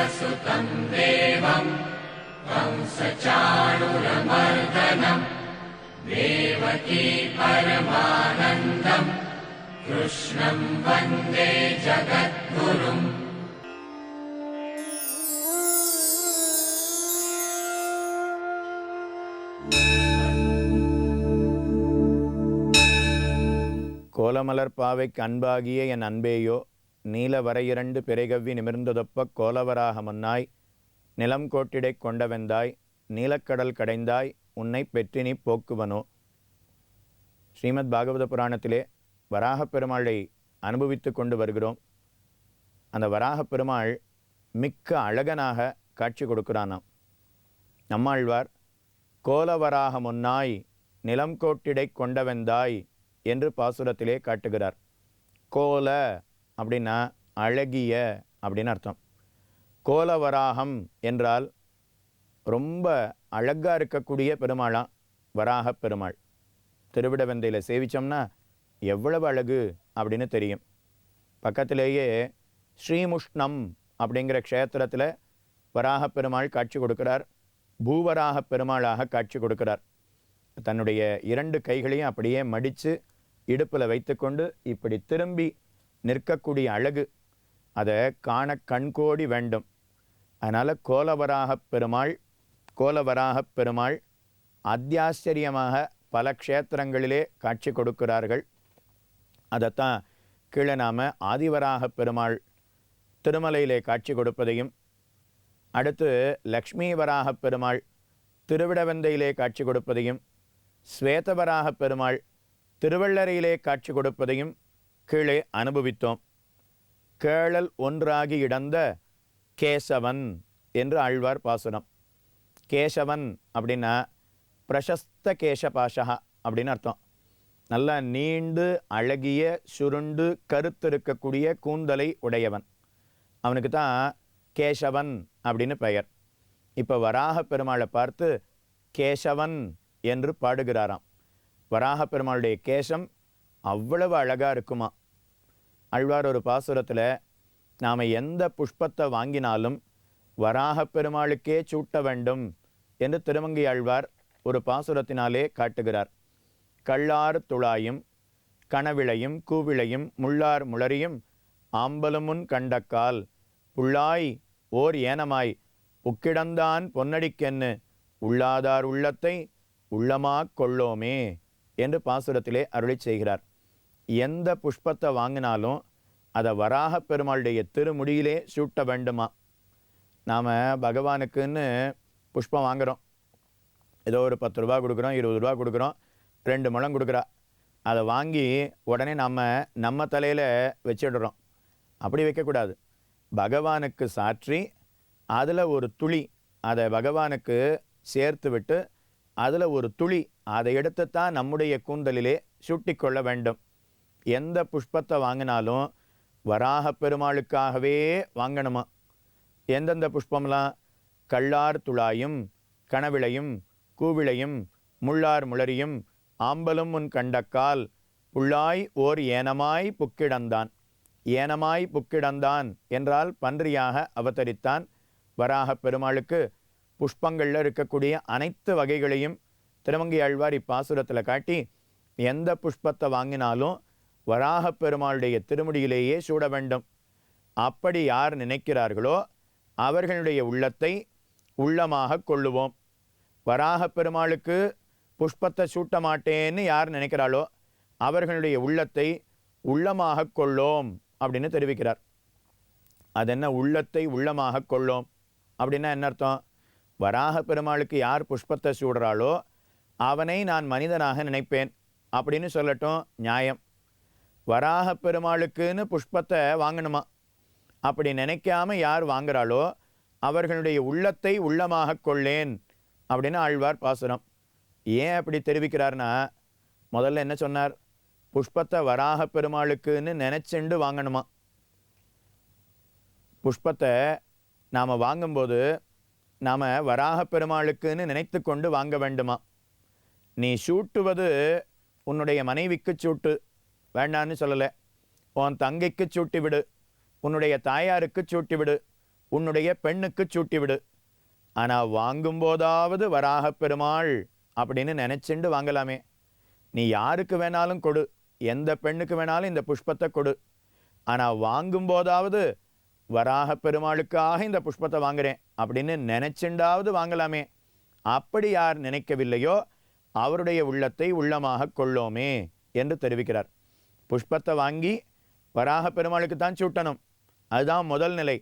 वसुतं देवं कंसचाणूरमर्दनं देवकी परमानन्दं कृष्णं वन्दे जगद्गुरुम्. கோலமலர் பாவைக்கு அன்பாகிய என் அன்பேயோ, நீல வரையிரண்டு பிறைகவ்வி நிமிர்ந்ததொப்ப கோலவராக முன்னாய் நிலம் கோட்டிடை கொண்டவெந்தாய் நீலக்கடல் கடைந்தாய் உன்னை பெற்றினி போக்குவனோ. ஸ்ரீமத் பாகவத புராணத்திலே வராகப் பெருமாளை அனுபவித்து கொண்டு வருகிறோம். அந்த வராகப் பெருமாள் மிக்க அழகனாக காட்சி கொடுக்கிறானாம். நம்மாழ்வார் கோலவராக முன்னாய் நிலம் கோட்டிடை கொண்டவெந்தாய் என்று பாசுரத்திலே காட்டுகிறார். கோல அப்படின்னா அழகிய அப்படின்னு அர்த்தம். கோலவராகம் என்றால் ரொம்ப அழகாக இருக்கக்கூடிய பெருமாளாம் வராகப் பெருமாள். திருவிடவந்தையில் சேவிச்சோம்னா எவ்வளவு அழகு அப்படின்னு தெரியும். பக்கத்திலேயே ஸ்ரீமுஷ்ணம் அப்படிங்கிற க்ஷேத்திரத்தில் வராகப் பெருமாள் காட்சி கொடுக்கிறார். பூவராகப் பெருமாளாக காட்சி கொடுக்கிறார். தன்னுடைய இரண்டு கைகளையும் அப்படியே மடித்து இடுப்பில் வைத்து கொண்டு இப்படி திரும்பி நிற்கக்கூடிய அழகு, அதை காண கண்கோடி வேண்டும். அதனால் கோலவராகப் பெருமாள் அத்தியாச்சரியமாக பல க்ஷேத்திரங்களிலே காட்சி கொடுக்கிறார்கள். அதைத்தான் கீழே நாம் ஆதிவராகப் பெருமாள் திருமலையிலே காட்சி கொடுப்பதையும், அடுத்து லக்ஷ்மி வராகப் பெருமாள் திருவிடவந்தையிலே காட்சி கொடுப்பதையும், ஸ்வேதவராகப் பெருமாள் திருவள்ளரையிலே காட்சி கொடுப்பதையும் கீழே அனுபவித்தோம். கேளல் ஒன்றாகி இடந்த கேசவன் என்று ஆழ்வார் பாசுரம். கேசவன் அப்படின்னா பிரசஸ்த கேசபாஷா அப்படின்னு அர்த்தம். நல்லா நீண்டு அழகிய சுருண்டு கருத்து இருக்கக்கூடிய கூந்தலை உடையவன், அவனுக்கு தான் கேசவன் அப்படின்னு பெயர். இப்போ வராகப் பெருமாளை பார்த்து கேசவன் என்று பாடுகிறாராம். வராகப் பெருமாளுடைய கேசம் அவ்வளவு அழகாக இருக்குமா. ஆழ்வார் ஒரு பாசுரத்தில் நாம் எந்த புஷ்பத்தை வாங்கினாலும் வராகப் பெருமாளுக்கே சூட்ட வேண்டும் என்று திருமங்கை ஆழ்வார் ஒரு பாசுரத்தினாலே காட்டுகிறார். கள்ளார் துழாயும் கனவிளையும் கூவிளையும் முள்ளார் முளரியும் ஆம்பலுமுன் கண்டக்கால் புள்ளாய் ஓர் ஏனமாய் உக்கிடந்தான் பொன்னடிக்கென்னு உள்ளாதார் உள்ளத்தை உள்ளமாக் கொள்ளோமே என்று பாசுரத்திலே அருளி செய்கிறார். எந்த புஷ்பத்தை வாங்கினாலும் அதை வராகப் பெருமாளுடைய திருமுடியிலே சூட்ட வேண்டுமா. நாம் பகவானுக்குன்னு புஷ்பம் வாங்குகிறோம், ஏதோ ஒரு 10 ரூபா கொடுக்குறோம், 20 ரூபா கொடுக்குறோம், 2 முழம் கொடுக்குறா. அதை வாங்கி உடனே நம்ம தலையில் வச்சிடுறோம். அப்படி வைக்கக்கூடாது. பகவானுக்கு சாற்றி அதில் ஒரு துளி அதை பகவானுக்கு சேர்த்து விட்டு அதில் ஒரு துளி அதை எடுத்துத்தான் நம்முடைய கூந்தலிலே சூட்டி கொள்ள வேண்டும். எந்த புஷ்பத்தை வாங்கினாலும் வராகப் பெருமாளுக்காகவே வாங்கணுமா. எந்தெந்த புஷ்பம்லாம்? கள்ளார் துழாயும் கனவிளையும் கூவிளையும் முள்ளார் முளரியும் ஆம்பலும் முன் கண்டக்கால் புள்ளாய் ஓர் ஏனமாய் புக்கிடந்தான். ஏனமாய் புக்கிடந்தான் என்றால் பன்றியாக அவதரித்தான். வராகப் பெருமாளுக்கு புஷ்பங்களில் இருக்கக்கூடிய அனைத்து வகைகளையும் திருமங்கை ஆழ்வார் இப்பாசுரத்தில் காட்டி எந்த புஷ்பத்தை வாங்கினாலும் வராகப் பெருமாளுடைய திருமுடியிலேயே சூட வேண்டும். அப்படி யார் நினைக்கிறார்களோ அவர்களுடைய உள்ளத்தை உள்ளமாக கொள்ளுவோம். வராகப் பெருமாளுக்கு புஷ்பத்தை சூட்ட மாட்டேன்னு யார் நினைக்கிறாளோ அவர்களுடைய உள்ளத்தை உள்ளமாக கொள்ளோம் அப்படின்னு தெரிவிக்கிறார். அது என்ன உள்ளத்தை உள்ளமாக கொள்ளோம் அப்படின்னா என்ன அர்த்தம்? வராகப் பெருமாளுக்கு யார் புஷ்பத்தை சூடுறாளோ அவனை நான் மனிதனாக நினைப்பேன் அப்படின்னு சொல்லட்டும், நியாயம். வராகப் பெருமாளுக்குன்னு புஷ்பத்தை வாங்கணுமா, அப்படி நினைக்காம யார் வாங்குறாளோ அவர்களுடைய உள்ளத்தை உள்ளமாக கொள்ளேன் அப்படின்னு ஆழ்வார் பாசுரம். ஏன் அப்படி தெரிவிக்கிறார்னா, முதல்ல என்ன சொன்னார்? புஷ்பத்தை வராகப் பெருமாளுக்குன்னு நினைச்சுண்டு வாங்கணுமா. புஷ்பத்தை நாம் வாங்கும்போது நாம் வராகப் பெருமாளுக்குன்னு நினைத்து கொண்டு வாங்க வேண்டுமா. நீ சூட்டுவது உன்னுடைய மனைவிக்கு சூட்டு, வேண்டான்னு சொல்லலை. உன் தங்கைக்கு சூட்டி விடு, உன்னுடைய தாயாருக்கு சூட்டி விடு, உன்னுடைய பெண்ணுக்கு சூட்டிவிடு. ஆனால் வாங்கும்போதாவது வராகப் பெருமாள் அப்படின்னு நினச்சிண்டு வாங்கலாமே. நீ யாருக்கு வேணாலும் கொடு, எந்த பெண்ணுக்கு வேணாலும் இந்த புஷ்பத்தை கொடு. ஆனால் வாங்கும்போதாவது வராகப் பெருமாளுக்காக இந்த புஷ்பத்தை வாங்குறேன் அப்படின்னு நினைச்சுண்டாவது வாங்கலாமே. அப்படி யார் நினைக்கவில்லையோ அவருடைய உள்ளத்தை உள்ளமாக கொள்ளோமே என்று தெரிவிக்கிறார். புஷ்பத்தை வாங்கி வராகப் பெருமாளுக்கு தான் சூட்டணும், அதுதான் முதல் நிலை.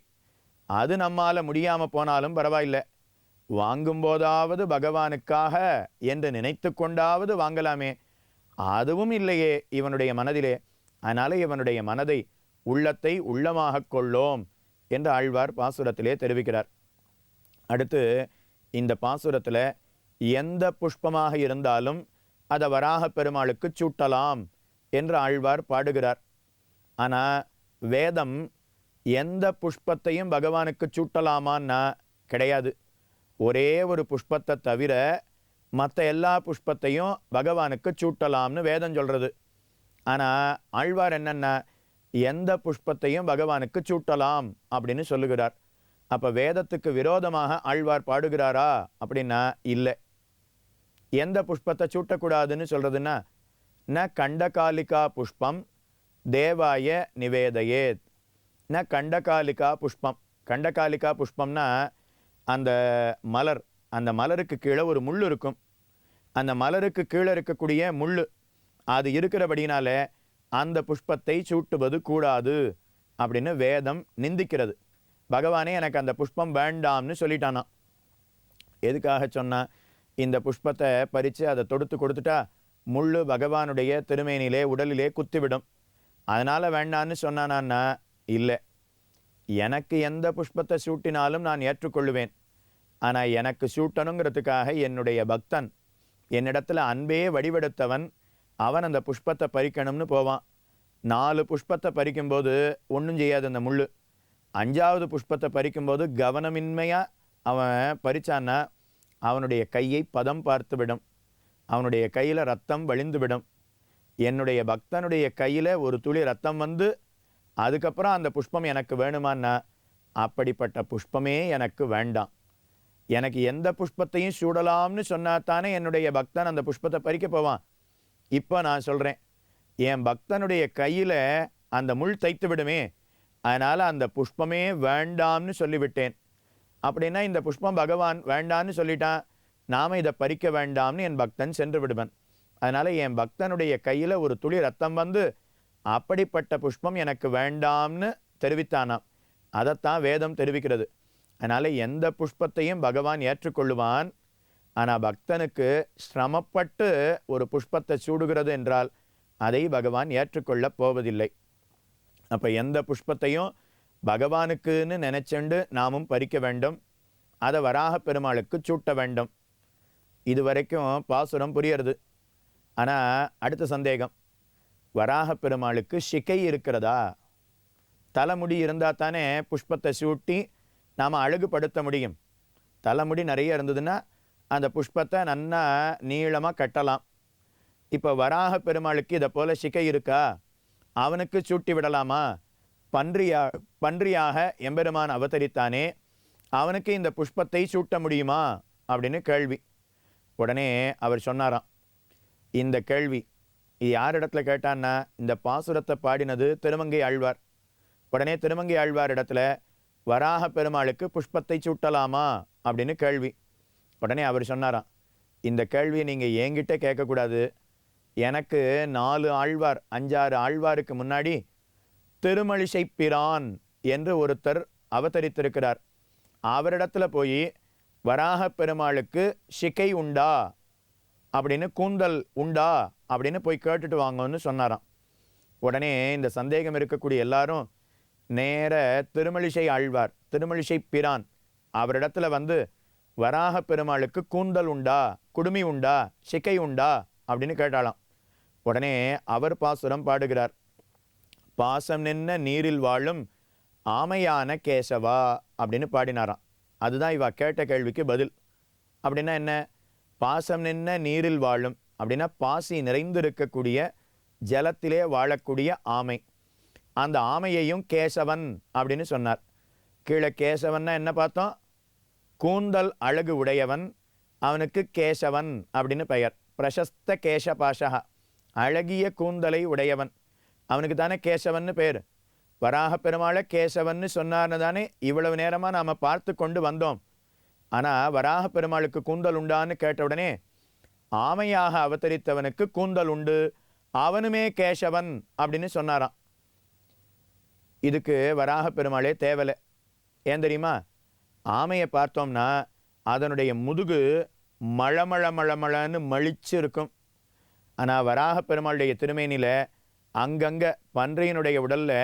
அது நம்மால் முடியாமல் போனாலும் பரவாயில்லை, வாங்கும்போதாவது பகவானுக்காக என்று நினைத்து கொண்டாவது வாங்கலாமே. அதுவும் இல்லையே இவனுடைய மனதிலே. அதனால இவனுடைய மனதை, உள்ளத்தை உள்ளமாக கொள்ளோம் என்று ஆழ்வார் பாசுரத்திலே தெரிவிக்கிறார். அடுத்து இந்த பாசுரத்தில் எந்த புஷ்பமாக இருந்தாலும் அதை வராகப் பெருமாளுக்கு சூட்டலாம் என்று ஆழ்வார் பாடுகிறார். ஆனால் வேதம் எந்த புஷ்பத்தையும் பகவானுக்கு சூட்டலாமான்னா கிடையாது. ஒரே ஒரு புஷ்பத்தை தவிர மற்ற எல்லா புஷ்பத்தையும் பகவானுக்கு சூட்டலாம்னு வேதம் சொல்கிறது. ஆனால் ஆழ்வார் என்னென்னா எந்த புஷ்பத்தையும் பகவானுக்கு சூட்டலாம் அப்படின்னு சொல்லுகிறார். அப்போ வேதத்துக்கு விரோதமாக ஆழ்வார் பாடுகிறாரா அப்படின்னா இல்லை. எந்த புஷ்பத்தை சூட்டக்கூடாதுன்னு சொல்கிறதுன்னா, ந கண்டகாலிகா புஷ்பம் தேவாய நிவேதயேத். ந கண்டகாலிகா புஷ்பம். கண்டகாலிகா புஷ்பம்னா அந்த மலர், அந்த மலருக்கு கீழே ஒரு முள் இருக்கும். அந்த மலருக்கு கீழே இருக்கக்கூடிய முள் அது இருக்கிறபடினால அந்த புஷ்பத்தை சூட்டுவது கூடாது அப்படின்னு வேதம் நிந்திக்கிறது. பகவானே எனக்கு அந்த புஷ்பம் வேண்டாம்னு சொல்லிட்டானா. எதுக்காக சொன்னா, இந்த புஷ்பத்தை பறித்து அதை தொடுத்து கொடுத்துட்டா முள் பகவானுடைய திருமேனிலே உடலிலே குத்திவிடும், அதனால் வேண்டான்னு சொன்னானா? இல்லை, எனக்கு எந்த புஷ்பத்தை சூட்டினாலும் நான் ஏற்றுக்கொள்ளுவேன். ஆனால் எனக்கு சூட்டணுங்கிறதுக்காக என்னுடைய பக்தன், என்னிடத்துல அன்பே வடிவெடுத்தவன், அவன் அந்த புஷ்பத்தை பறிக்கணும்னு போவான். 4 புஷ்பத்தை பறிக்கும்போது ஒன்றும் செய்யாது அந்த முள். 5ஆவது புஷ்பத்தை பறிக்கும்போது கவனமின்மையாக அவன் பறிச்சான்னா அவனுடைய கையை பதம் பார்த்து விடும், அவனுடைய கையில் ரத்தம் வழிந்துவிடும். என்னுடைய பக்தனுடைய கையில் ஒரு துளி ரத்தம் வந்து அதுக்கப்புறம் அந்த புஷ்பம் எனக்கு வேணுமான்னா அப்படிப்பட்ட புஷ்பமே எனக்கு வேண்டாம். எனக்கு எந்த புஷ்பத்தையும் சூடலாம்னு சொன்னாத்தானே என்னுடைய பக்தன் அந்த புஷ்பத்தை பறிக்க போவான். இப்போ நான் சொல்கிறேன், என் பக்தனுடைய கையில் அந்த முள் தைத்து விடுமே, அதனால் அந்த புஷ்பமே வேண்டாம்னு சொல்லிவிட்டேன். அப்படின்னா இந்த புஷ்பம் பகவான் வேண்டான்னு சொல்லிட்டான், நாம் இதை பறிக்க வேண்டாம்னு என் பக்தன் சென்று விடுவன். அதனால் என் பக்தனுடைய கையில் ஒரு துளி ரத்தம் வந்து அப்படிப்பட்ட புஷ்பம் எனக்கு வேண்டாம்னு தெரிவித்தானாம். அதைத்தான் வேதம் தெரிவிக்கிறது. அதனால் எந்த புஷ்பத்தையும் பகவான் ஏற்றுக்கொள்ளுவான். ஆனால் பக்தனுக்கு சிரமப்பட்டு ஒரு புஷ்பத்தை சூடுகிறது என்றால் அதை பகவான் ஏற்றுக்கொள்ளப் போவதில்லை. அப்போ எந்த புஷ்பத்தையும் பகவானுக்குன்னு நினைச்சுண்டு நாமும் பறிக்க வேண்டும், அதை வராகப் பெருமாளுக்கு சூட்ட வேண்டும். இதுவரைக்கும் பாசுரம் புரியறது. ஆனால் அடுத்த சந்தேகம், வராகப் பெருமாளுக்கு சிகை இருக்கிறதா? தலைமுடி இருந்தால் தானே புஷ்பத்தை சூட்டி நாம் அழகுபடுத்த முடியும். தலைமுடி நிறைய இருந்ததுன்னா அந்த புஷ்பத்தை நன்னா நீளமாக கட்டலாம். இப்போ வராகப் பெருமாளுக்கு இதை போல் சிகை இருக்கா? அவனுக்கு சூட்டி விடலாமா? பன்றியாக எம்பெருமான் அவதரித்தானே, அவனுக்கு இந்த புஷ்பத்தை சூட்ட முடியுமா அப்படின்னு கேள்வி. உடனே அவர் சொன்னாராம், இந்த கேள்வி இது யார் இடத்துல கேட்டான்னா, இந்த பாசுரத்தை பாடினது திருமங்கை ஆழ்வார். உடனே திருமங்கை ஆழ்வார் இடத்துல வராகப் பெருமாளுக்கு புஷ்பத்தை சூட்டலாமா அப்படின்னு கேள்வி. உடனே அவர் சொன்னாராம், இந்த கேள்வியை நீங்கள் என்கிட்ட கேட்கக்கூடாது, எனக்கு 4 ஆழ்வார் 5-6 ஆழ்வாருக்கு முன்னாடி திருமழிசை பிரான் என்று ஒருத்தர் அவதரித்திருக்கிறார். அவரிடத்துல போய் வராகப் பெருமாளுக்கு சிகை உண்டா அப்படின்னு, கூந்தல் உண்டா அப்படின்னு போய் கேட்டுட்டு வாங்கன்னு சொன்னாராம். உடனே இந்த சந்தேகம் இருக்கக்கூடிய எல்லாரும் நேர திருமழிசை ஆழ்வார், திருமழிசை பிரான் அவரிடத்துல வந்து வராகப் பெருமாளுக்கு கூந்தல் உண்டா, குடுமி உண்டா, சிகை உண்டா அப்படின்னு கேட்டாலாம். உடனே அவர் பாசுரம் பாடுகிறார். பாசம் நின்ன நீரில் வாழும் ஆமையான கேசவா அப்படின்னு பாடினாராம். அதுதான் இவ கேட்ட கேள்விக்கு பதில். அப்படின்னா என்ன? பாசம் நின்ன நீரில் வாழும் அப்படின்னா பாசி நிறைந்து இருக்கக்கூடிய ஜலத்திலே வாழக்கூடிய ஆமை. அந்த ஆமையையும் கேசவன் அப்படின்னு சொன்னார். கீழே கேசவன்னா என்ன பார்த்தோம்? கூந்தல் அழகு உடையவன், அவனுக்கு கேசவன் அப்படின்னு பெயர். பிரசஸ்த கேசபாஷா, அழகிய கூந்தலை உடையவன், அவனுக்கு தானே கேசவன்னு பேர். வராக பெருமாளை கேசவன்னு சொன்னார்னு தானே இவ்வளவு நேரமாக நாம் பார்த்து கொண்டு வந்தோம். ஆனால் வராக பெருமாளுக்கு கூந்தல் உண்டான்னு கேட்ட உடனே ஆமையாக அவதரித்தவனுக்கு கூந்தல் உண்டு, அவனுமே கேசவன் அப்படின்னு சொன்னாராம். இதுக்கு வராக பெருமாளே தேவலை. ஏன் தெரியுமா? ஆமையை பார்த்தோம்னா அதனுடைய முதுகு மழமழன்னு மழிச்சு இருக்கும். ஆனால் வராக பெருமாளுடைய திருமேனியில் அங்கங்கே பன்றியினுடைய உடலில்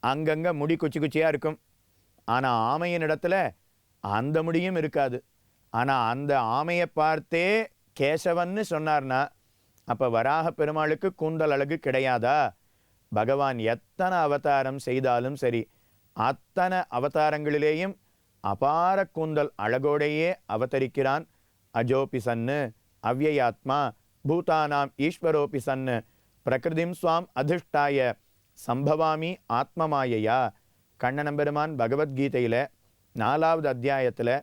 அங்கங்கே முடி குச்சி குச்சியாக இருக்கும். ஆனால் ஆமையின் இடத்துல அந்த முடியும் இருக்காது. ஆனால் அந்த ஆமையை பார்த்தே கேசவன்னு சொன்னார்னா அப்போ வராக பெருமாளுக்கு கூந்தல் அழகு கிடையாதா? பகவான் எத்தனை அவதாரம் செய்தாலும் சரி, அத்தனை அவதாரங்களிலேயும் அபார கூந்தல் அழகோடையே அவதரிக்கிறான். அஜோபி சன்னு அவ்யயாத்மா பூதானாம் ஈஸ்வரோபி சன்னு பிரகிருதிம் ஸ்வாம் அதிஷ்டாய சம்பவாமி ஆத்மமாயையா. கண்ணனம்பெருமான் பகவத்கீதையில் 4வது அத்தியாயத்தில்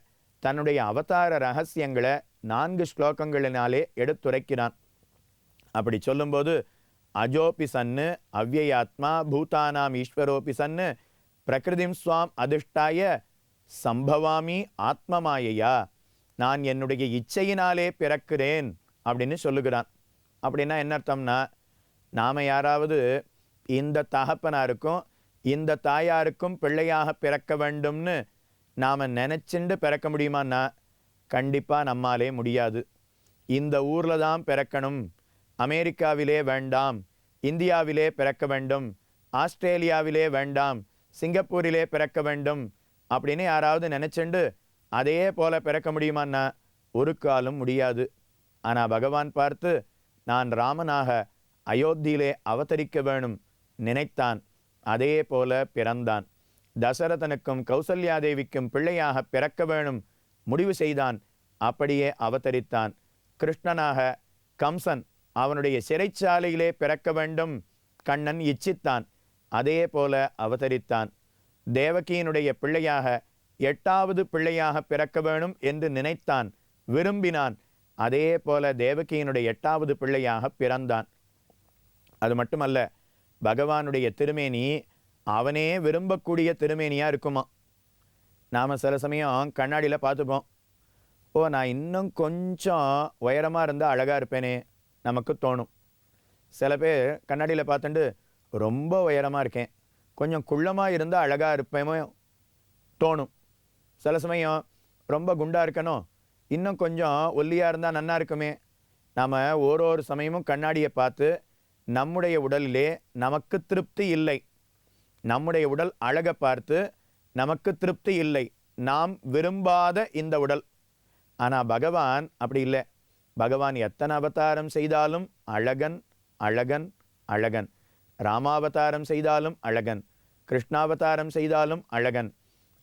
தன்னுடைய அவதார ரகசியங்களை 4 ஸ்லோகங்களினாலே எடுத்துரைக்கிறான். அப்படி சொல்லும்போது அஜோபி சன்னு அவ்யயாத்மா பூதானாம் ஈஸ்வரோபி சன்னு பிரகிருதிம் ஸ்வாம் அதிஷ்டாய சம்பவாமி ஆத்மமாயையா, நான் என்னுடைய இச்சையினாலே பிறக்கிறேன் அப்படின்னு சொல்லுகிறான். அப்படின்னா என்ன அர்த்தம்னா, நாம் யாராவது இந்த தகப்பனாருக்கும் இந்த தாயாருக்கும் பிள்ளையாக பிறக்க வேண்டும்னு நாம் நினச்சிண்டு பிறக்க முடியுமான்னா கண்டிப்பாக நம்மாலே முடியாது. இந்த ஊரில் தான் பிறக்கணும், அமெரிக்காவிலே வேண்டாம், இந்தியாவிலே பிறக்க வேண்டும், ஆஸ்திரேலியாவிலே வேண்டாம், சிங்கப்பூரிலே பிறக்க வேண்டும் அப்படின்னு யாராவது நினச்சிண்டு அதே போல் பிறக்க முடியுமான்னா ஒரு காலம் முடியாது. ஆனால் பகவான் பார்த்து நான் ராமனாக அயோத்தியிலே அவதரிக்க வேணும் நினைத்தான். அதே போல பிறந்தான். தசரதனுக்கும் கௌசல்யாதேவிக்கும் பிள்ளையாக பிறக்க வேணும் முடிவு செய்தான். அப்படியே அவதரித்தான். கிருஷ்ணனாக கம்சன் அவனுடைய சிறைச்சாலையிலே பிறக்க வேண்டும் கண்ணன் இச்சித்தான். அதே போல அவதரித்தான். தேவகியினுடைய பிள்ளையாக 8வது பிள்ளையாக பிறக்க வேணும் என்று நினைத்தான், விரும்பினான். அதே போல தேவகியினுடைய 8வது பிள்ளையாக பிறந்தான். அது மட்டுமல்ல, பகவானுடைய திருமேனி அவனே விரும்பக்கூடிய திருமேனியாக இருக்குமா. நாம் சில சமயம் கண்ணாடியில் பார்த்துப்போம், ஓ நான் இன்னும் கொஞ்சம் உயரமாக இருந்தால் அழகாக இருப்பேனே நமக்கு தோணும். சில பேர் கண்ணாடியில் பார்த்துட்டு ரொம்ப உயரமாக இருக்கேன், கொஞ்சம் குள்ளமாக இருந்தால் அழகாக இருப்பேமோ தோணும். சில சமயம் ரொம்ப குண்டாக இருக்கணும், இன்னும் கொஞ்சம் ஒல்லியாக இருந்தால் நன்னா இருக்குமே. நாம் ஒரு சமயமும் கண்ணாடியை பார்த்து நம்முடைய உடலிலே நமக்கு திருப்தி இல்லை, நம்முடைய உடல் அழகை பார்த்து நமக்கு திருப்தி இல்லை, நாம் விரும்பாத இந்த உடல். ஆனால் பகவான் அப்படி இல்லை. பகவான் எத்தனை அவதாரம் செய்தாலும் அழகன் அழகன் அழகன். ராமாவதாரம் செய்தாலும் அழகன், கிருஷ்ணாவதாரம் செய்தாலும் அழகன்.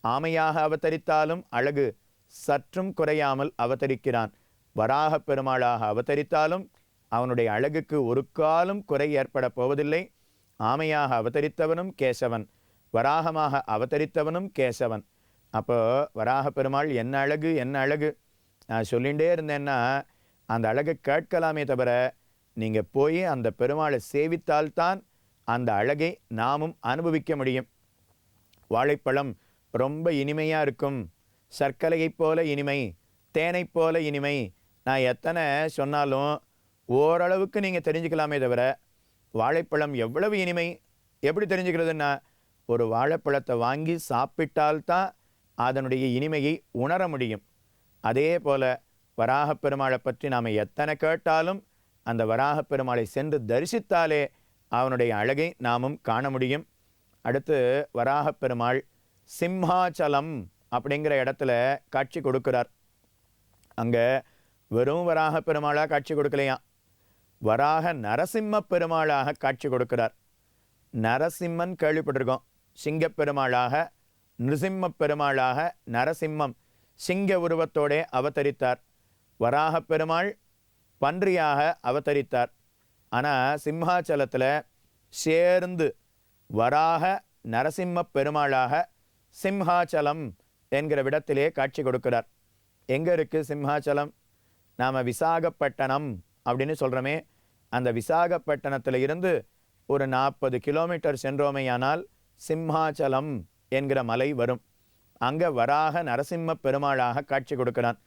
ஆமையாக அவதரித்தாலும் அழகு சற்றும் குறையாமல் அவதரிக்கிறான். வராக பெருமாளாக அவதரித்தாலும் அவனுடைய அழகுக்கு ஒரு காலம் குறை ஏற்பட போவதில்லை. ஆமையாக அவதரித்தவனும் கேசவன், வராகமாக அவதரித்தவனும் கேசவன். அப்போ வராக பெருமாள் என்ன அழகு என்ன அழகு. நான் சொல்லிகிட்டே இருந்தேன்னா அந்த அழகை கேட்கலாமே தவிர நீங்கள் போய் அந்த பெருமாளை சேவித்தால்தான் அந்த அழகை நாமும் அனுபவிக்க முடியும். வாழைப்பழம் ரொம்ப இனிமையாக இருக்கும், சர்க்கரையைப் போல இனிமை, தேனைப் போல இனிமை. நான் எத்தனை சொன்னாலும் ஓரளவுக்கு நீங்கள் தெரிஞ்சுக்கலாமே தவிர வாழைப்பழம் எவ்வளவு இனிமை எப்படி தெரிஞ்சுக்கிறதுன்னா, ஒரு வாழைப்பழத்தை வாங்கி சாப்பிட்டால்தான் அதனுடைய இனிமையை உணர முடியும். அதே போல் வராக பெருமாளை பற்றி நாம் எத்தனை கேட்டாலும் அந்த வராக பெருமாளை சென்று தரிசித்தாலே அவனுடைய அழகை நாமும் காண முடியும். அடுத்து வராக பெருமாள் சிம்ஹாச்சலம் அப்படிங்கிற இடத்துல காட்சி கொடுக்கிறார். அங்கே வெறும் வராக பெருமாளாக காட்சி கொடுக்கலையாம், வராக நரசிம்ம பெருமாளாக காட்சி கொடுக்கிறார். நரசிம்மன் கேள்விப்பட்டிருக்கோம், சிங்கப்பெருமாளாக நிருசிம்ம பெருமாளாக நரசிம்மம் சிங்க உருவத்தோடே அவதரித்தார். வராக பெருமாள் பன்றியாக அவதரித்தார். ஆனால் சிம்ஹாச்சலத்தில் சேர்ந்து வராக நரசிம்ம பெருமாளாக சிம்ஹாச்சலம் என்கிற விடத்திலே காட்சி கொடுக்கிறார். எங்கே இருக்குது சிம்ஹாச்சலம்? நாம் விசாகப்பட்டினம் அப்படின்னு சொல்கிறோமே, அந்த விசாகப்பட்டினத்தில் இருந்து ஒரு 40 கிலோமீட்டர் சென்றோமையானால் சிம்ஹாச்சலம் என்கிற மலை வரும். அங்கே வராக நரசிம்ம பெருமாளாக காட்சி கொடுக்கிறான்.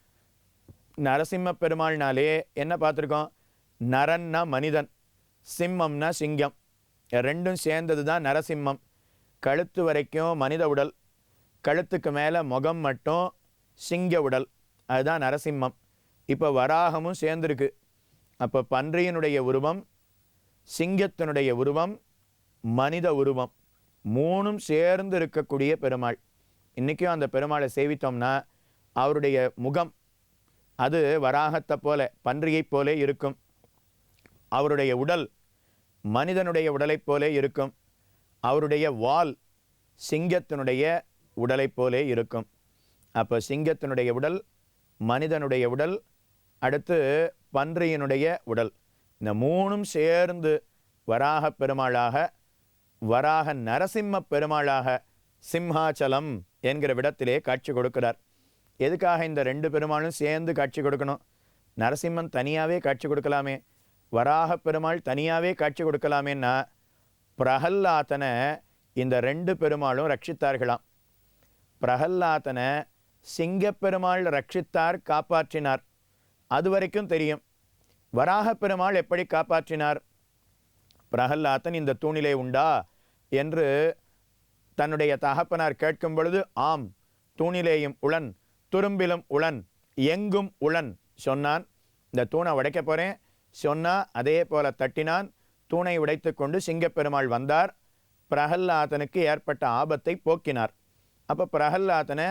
நரசிம்ம பெருமாள்னாலே என்ன பார்த்துருக்கோம்? நரன்னா மனிதன், சிம்மம்னா சிங்கம், ரெண்டும் சேர்ந்தது தான் நரசிம்மம். கழுத்து வரைக்கும் மனித உடல், கழுத்துக்கு மேலே முகம் மட்டும் சிங்க உடல், அதுதான் நரசிம்மம். இப்போ வராகமும் சேர்ந்துருக்கு. அப்போ பன்றியினுடைய உருவம், சிங்கத்தினுடைய உருவம், மனித உருவம், மூணும் சேர்ந்து இருக்கக்கூடிய பெருமாள். இன்றைக்கும் அந்த பெருமாளை சேவித்தோம்னா அவருடைய முகம் அது வராகத்தை போல, பன்றியைப் போல இருக்கும். அவருடைய உடல் மனிதனுடைய உடலைப் போலே இருக்கும். அவருடைய வால் சிங்கத்தினுடைய உடலைப் போலே இருக்கும். அப்போ சிங்கத்தினுடைய உடல், மனிதனுடைய உடல், அடுத்து பன்றியினுடைய உடல், இந்த மூணும் சேர்ந்து வராக பெருமாளாக, வராக நரசிம்ம பெருமாளாக சிம்ஹாச்சலம் என்கிற விடத்திலே காட்சி கொடுக்கிறார். எதுக்காக இந்த ரெண்டு பெருமாளும் சேர்ந்து காட்சி கொடுக்கணும்? நரசிம்மன் தனியாகவே காட்சி கொடுக்கலாமே, வராக பெருமாள் தனியாகவே காட்சி கொடுக்கலாமேன்னா, பிரகல்லாதனை இந்த ரெண்டு பெருமாளும் ரட்சித்தார்களாம். பிரகல்லாதனை சிங்கப்பெருமாள் ரட்சித்தார், காப்பாற்றினார். அது வரைக்கும் தெரியும். வராக பெருமாள் எப்படி காப்பாற்றினார்? பிரகல்லாதன் இந்த தூணிலே உண்டா என்று தன்னுடைய தகப்பனார் கேட்கும் பொழுது, ஆம், தூணிலேயும் உளன், துரும்பிலும் உளன், எங்கும் உளன் சொன்னான். இந்த தூணை உடைக்க போகிறேன் சொன்னால் அதே போல தட்டினான். தூணை உடைத்து கொண்டு சிங்கப்பெருமாள் வந்தார். பிரகல்லாதனுக்கு ஏற்பட்ட ஆபத்தை போக்கினார். அப்போ பிரகல்லாதனை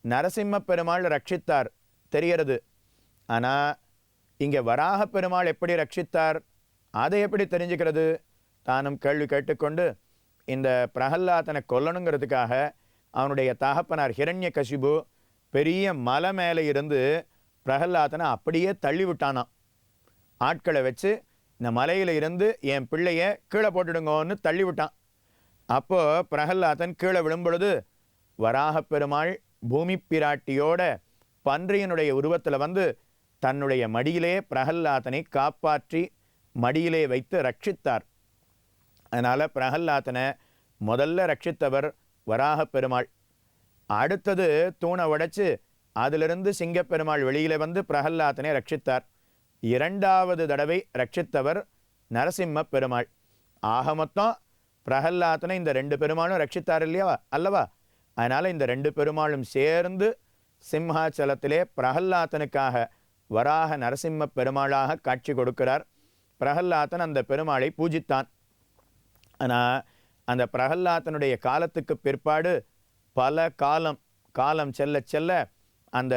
நரசிம்ம பெருமாள் ரட்சித்தார் தெரிகிறது. ஆனால் இங்கே வராக பெருமாள் எப்படி ரட்சித்தார், அதை எப்படி தெரிஞ்சுக்கிறது? தானும் கேள்வி கேட்டுக்கொண்டு இந்த பிரகல்லாதனை கொல்லணுங்கிறதுக்காக அவனுடைய தகப்பனார் ஹிரண்யகசிபு பெரிய மலை மேலே இருந்து பிரகல்லாதனை அப்படியே தள்ளி விட்டானான். ஆட்களை வச்சு இந்த மலையில் இருந்து என் பிள்ளைய கீழே போட்டுடுங்கன்னு தள்ளி விட்டான். அப்போது பிரகல்லாதன் கீழே விழும்பொழுது வராக பெருமாள் பூமி பிராட்டியோட பன்றியினுடைய உருவத்தில் வந்து தன்னுடைய மடியிலே பிரகல்லாதனை காப்பாற்றி மடியிலே வைத்து ரட்சித்தார். அதனால் பிரகல்லாதனை முதல்ல ரட்சித்தவர் வராக பெருமாள். அடுத்தது தூணை உடைச்சு அதிலிருந்து சிங்கப்பெருமாள் வெளியிலே வந்து பிரகல்லாதனை ரட்சித்தார். இரண்டாவது தடவை ரட்சித்தவர் நரசிம்ம பெருமாள். ஆக மொத்தம் பிரகல்லாதனை இந்த ரெண்டு பெருமாளும் ரட்சித்தார் இல்லையா அல்லவா? அதனால் இந்த ரெண்டு பெருமாளும் சேர்ந்து சிம்ஹாச்சலத்திலே பிரகல்லாதனுக்காக வராக நரசிம்ம பெருமாளாக காட்சி கொடுக்கிறார். பிரகல்லாதன் அந்த பெருமாளை பூஜித்தான். ஆனால் அந்த பிரகல்லாதனுடைய காலத்துக்கு பிற்பாடு பல காலம் செல்ல செல்ல அந்த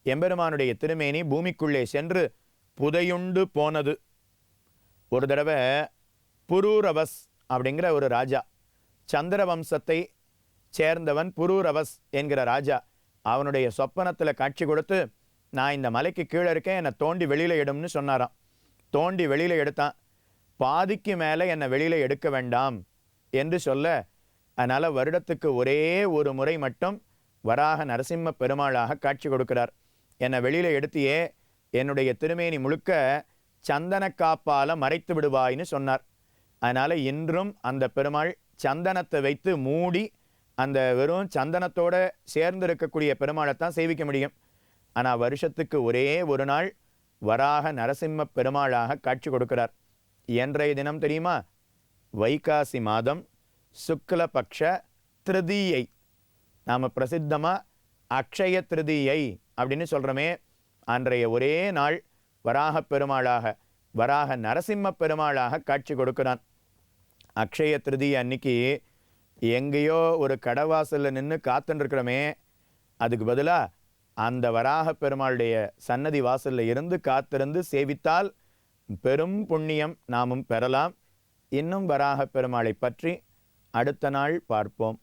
எம்பெருமானுடைய திருமேனி பூமிக்குள்ளே சென்று புதையுண்டு போனது. ஒரு தடவை புரூரவஸ் அப்படிங்கிற ஒரு ராஜா, சந்திர வம்சத்தை சேர்ந்தவன் புரூரவஸ் என்கிற ராஜா, அவனுடைய சொப்பனத்தில் காட்சி கொடுத்து, நான் இந்த மலைக்கு கீழே இருக்கேன், என்னை தோண்டி வெளியில் எடும்னு சொன்னாராம். தோண்டி வெளியில் எடுத்தான். பாதிக்கு மேலே என்னை வெளியில் எடுக்க வேண்டாம் என்று சொல்ல, அதனால் வருடத்துக்கு ஒரே ஒரு முறை மட்டும் வராக நரசிம்ம பெருமாளாக காட்சி கொடுக்கிறார். என்னை வெளியில் எடுத்தியே என்னுடைய திருமேனி முழுக்க சந்தன காப்பால் மறைத்து விடுவாய்னு சொன்னார். அதனால் இன்றும் அந்த பெருமாள் சந்தனத்தை வைத்து மூடி அந்த வெறும் சந்தனத்தோடு சேர்ந்து இருக்கக்கூடிய பெருமாளைத்தான் சேவிக்க முடியும். ஆனால் வருஷத்துக்கு ஒரே ஒரு நாள் வராக நரசிம்ம பெருமாளாக காட்சி கொடுக்கிறார். இன்றைய தினம் தெரியுமா? வைகாசி மாதம் சுக்லபக்ஷ திருதியை, நாம் பிரசித்தமாக அக்ஷய திருதியை அப்படின்னு சொல்கிறோமே, அன்றைய ஒரே நாள் வராக பெருமாளாக, வராக நரசிம்ம பெருமாளாக காட்சி கொடுக்கிறான். அக்ஷய திருதியை அன்னைக்கு எங்கேயோ ஒரு கடவாசலில் நின்று காத்துருக்கிறோமே, அதுக்கு பதிலாக அந்த வராக பெருமாளுடைய சன்னதி வாசலில் இருந்து காத்திருந்து சேவித்தால் பெரும் புண்ணியம் நாமும் பெறலாம். இன்னும் வராக பெருமாளை பற்றி அடுத்த நாள் பார்ப்போம்.